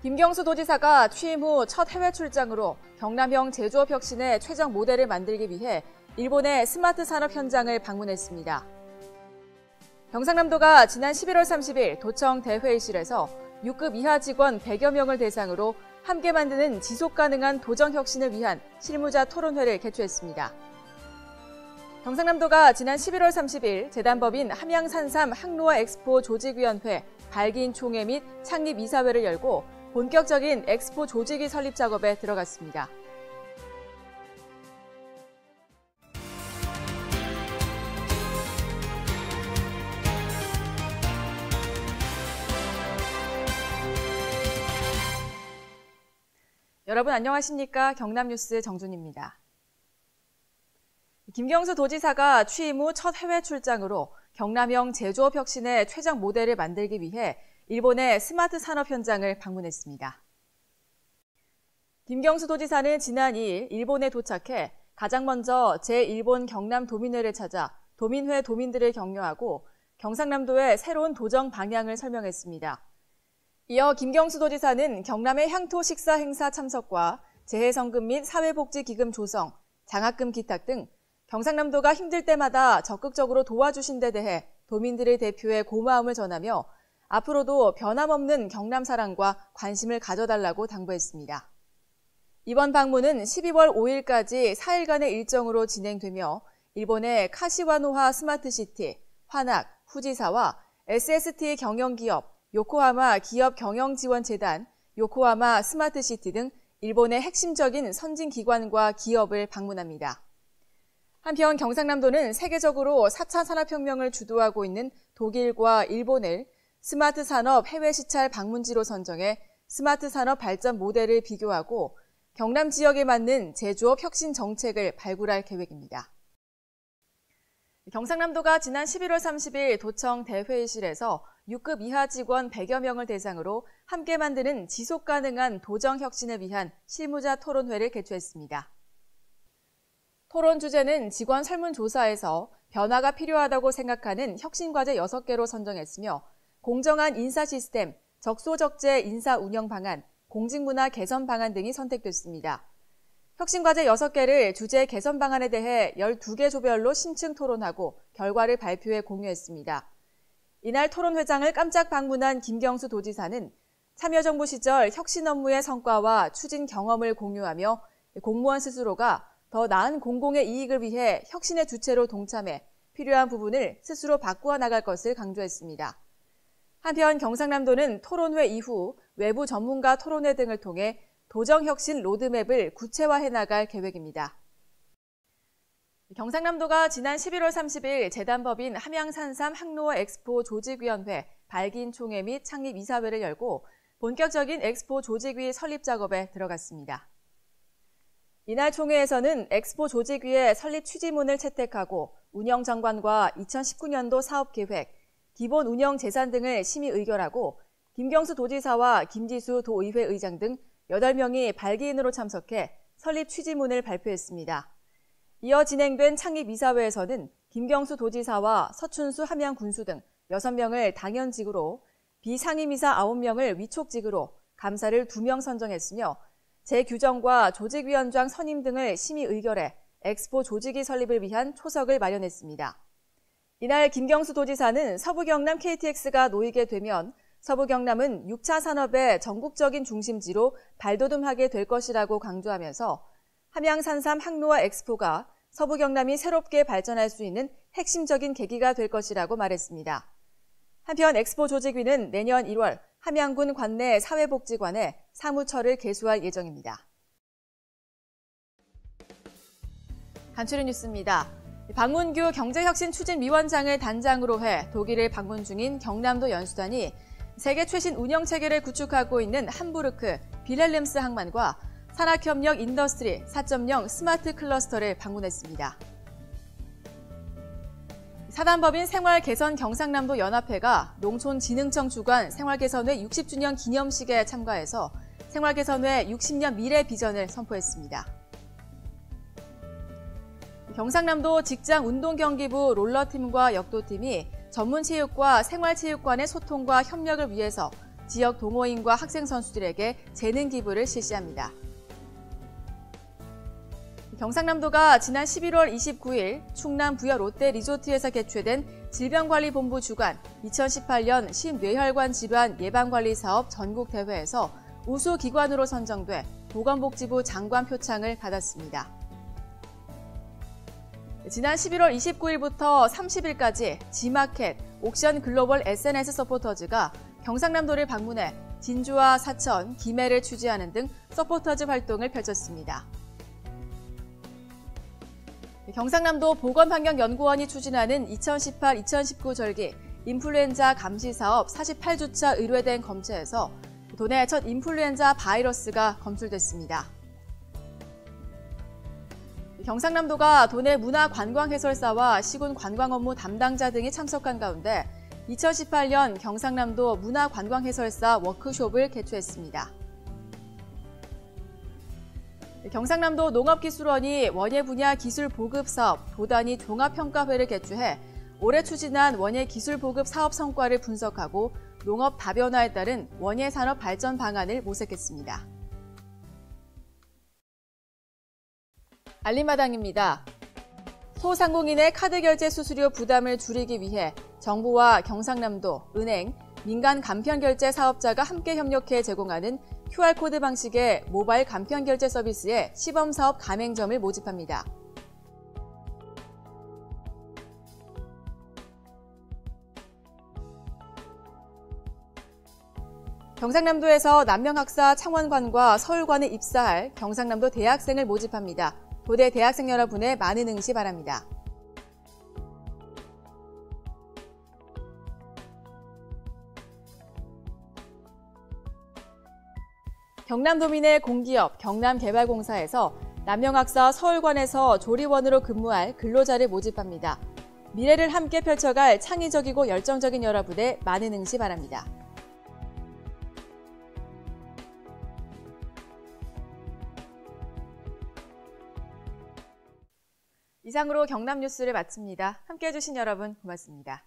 김경수 도지사가 취임 후 첫 해외 출장으로 경남형 제조업 혁신의 최적 모델을 만들기 위해 일본의 스마트 산업 현장을 방문했습니다. 경상남도가 지난 11월 30일 도청 대회의실에서 6급 이하 직원 100여 명을 대상으로 함께 만드는 지속가능한 도정 혁신을 위한 실무자 토론회를 개최했습니다. 경상남도가 지난 11월 30일 재단법인 함양산삼 항로화 엑스포 조직위원회 발기인 총회 및 창립 이사회를 열고 본격적인 엑스포 조직위 설립 작업에 들어갔습니다. 여러분 안녕하십니까? 경남뉴스 정준입니다. 김경수 도지사가 취임 후 첫 해외 출장으로 경남형 제조업 혁신의 최적 모델을 만들기 위해 일본의 스마트 산업 현장을 방문했습니다. 김경수 도지사는 지난 2일 일본에 도착해 가장 먼저 제1본 경남 도민회를 찾아 도민회 도민들을 격려하고 경상남도의 새로운 도정 방향을 설명했습니다. 이어 김경수 도지사는 경남의 향토 식사 행사 참석과 재해성금 및 사회복지기금 조성, 장학금 기탁 등 경상남도가 힘들 때마다 적극적으로 도와주신 데 대해 도민들을 대표해 고마움을 전하며 앞으로도 변함없는 경남 사랑과 관심을 가져달라고 당부했습니다. 이번 방문은 12월 5일까지 4일간의 일정으로 진행되며 일본의 카시와노하 스마트시티, 화낙, 후지사와 SST 경영기업, 요코하마 기업경영지원재단, 요코하마 스마트시티 등 일본의 핵심적인 선진기관과 기업을 방문합니다. 한편 경상남도는 세계적으로 4차 산업혁명을 주도하고 있는 독일과 일본을 스마트 산업 해외 시찰 방문지로 선정해 스마트 산업 발전 모델을 비교하고 경남 지역에 맞는 제조업 혁신 정책을 발굴할 계획입니다. 경상남도가 지난 11월 30일 도청 대회의실에서 6급 이하 직원 100여 명을 대상으로 함께 만드는 지속가능한 도정 혁신을 위한 실무자 토론회를 개최했습니다. 토론 주제는 직원 설문조사에서 변화가 필요하다고 생각하는 혁신과제 6개로 선정했으며 공정한 인사 시스템, 적소적재 인사 운영 방안, 공직문화 개선 방안 등이 선택됐습니다. 혁신과제 6개를 주제 개선 방안에 대해 12개 조별로 심층 토론하고 결과를 발표해 공유했습니다. 이날 토론회장을 깜짝 방문한 김경수 도지사는 참여정부 시절 혁신 업무의 성과와 추진 경험을 공유하며 공무원 스스로가 더 나은 공공의 이익을 위해 혁신의 주체로 동참해 필요한 부분을 스스로 바꾸어 나갈 것을 강조했습니다. 한편 경상남도는 토론회 이후 외부 전문가 토론회 등을 통해 도정혁신 로드맵을 구체화해 나갈 계획입니다. 경상남도가 지난 11월 30일 재단법인 함양산삼 항로화 엑스포 조직위원회 발기인 총회 및 창립 이사회를 열고 본격적인 엑스포 조직위 설립 작업에 들어갔습니다. 이날 총회에서는 엑스포 조직위의 설립 취지문을 채택하고 운영정관과 2019년도 사업계획, 기본 운영 재산 등을 심의 의결하고 김경수 도지사와 김지수 도의회 의장 등 8명이 발기인으로 참석해 설립 취지문을 발표했습니다. 이어 진행된 창립 이사회에서는 김경수 도지사와 서춘수 함양군수 등 6명을 당연직으로 비상임이사 9명을 위촉직으로 감사를 2명 선정했으며 재규정과 조직위원장 선임 등을 심의 의결해 엑스포 조직위 설립을 위한 초석을 마련했습니다. 이날 김경수 도지사는 서부경남 KTX가 놓이게 되면 서부경남은 6차 산업의 전국적인 중심지로 발돋움하게 될 것이라고 강조하면서 함양산삼 항로화 엑스포가 서부경남이 새롭게 발전할 수 있는 핵심적인 계기가 될 것이라고 말했습니다. 한편 엑스포 조직위는 내년 1월 함양군 관내 사회복지관에 사무처를 개수할 예정입니다. 간추린 뉴스입니다. 박문규 경제혁신추진위원장을 단장으로 해 독일을 방문 중인 경남도 연수단이 세계 최신 운영체계를 구축하고 있는 함부르크 빌헬름스 항만과 산학협력 인더스트리 4.0 스마트 클러스터를 방문했습니다. 사단법인 생활개선 경상남도 연합회가 농촌진흥청 주관 생활개선회 60주년 기념식에 참가해서 생활개선회 60년 미래 비전을 선포했습니다. 경상남도 직장운동경기부 롤러팀과 역도팀이 전문체육과 생활체육관의 소통과 협력을 위해서 지역 동호인과 학생 선수들에게 재능 기부를 실시합니다. 경상남도가 지난 11월 29일 충남 부여 롯데 리조트에서 개최된 질병관리본부 주관 2018년 심뇌혈관 질환 예방관리 사업 전국대회에서 우수기관으로 선정돼 보건복지부 장관 표창을 받았습니다. 지난 11월 29일부터 30일까지 G마켓 옥션 글로벌 SNS 서포터즈가 경상남도를 방문해 진주와 사천, 김해를 취재하는 등 서포터즈 활동을 펼쳤습니다. 경상남도 보건환경연구원이 추진하는 2018-2019 절기 인플루엔자 감시 사업 48주차 의뢰된 검체에서 도내 첫 인플루엔자 바이러스가 검출됐습니다. 경상남도가 도내 문화관광해설사와 시군 관광업무 담당자 등이 참석한 가운데 2018년 경상남도 문화관광해설사 워크숍을 개최했습니다. 경상남도 농업기술원이 원예 분야 기술 보급 사업 도단위 종합평가회를 개최해 올해 추진한 원예 기술 보급 사업 성과를 분석하고 농업 다변화에 따른 원예 산업 발전 방안을 모색했습니다. 알림마당입니다. 소상공인의 카드 결제 수수료 부담을 줄이기 위해 정부와 경상남도, 은행, 민간 간편결제 사업자가 함께 협력해 제공하는 QR코드 방식의 모바일 간편결제 서비스에 시범사업 가맹점을 모집합니다. 경상남도에서 남명학사 창원관과 서울관에 입사할 경상남도 대학생을 모집합니다. 도대 대학생 여러분의 많은 응시 바랍니다. 경남도민의 공기업 경남개발공사에서 남명학사 서울관에서 조리원으로 근무할 근로자를 모집합니다. 미래를 함께 펼쳐갈 창의적이고 열정적인 여러분의 많은 응시 바랍니다. 이상으로 경남 뉴스를 마칩니다. 함께해 주신 여러분 고맙습니다.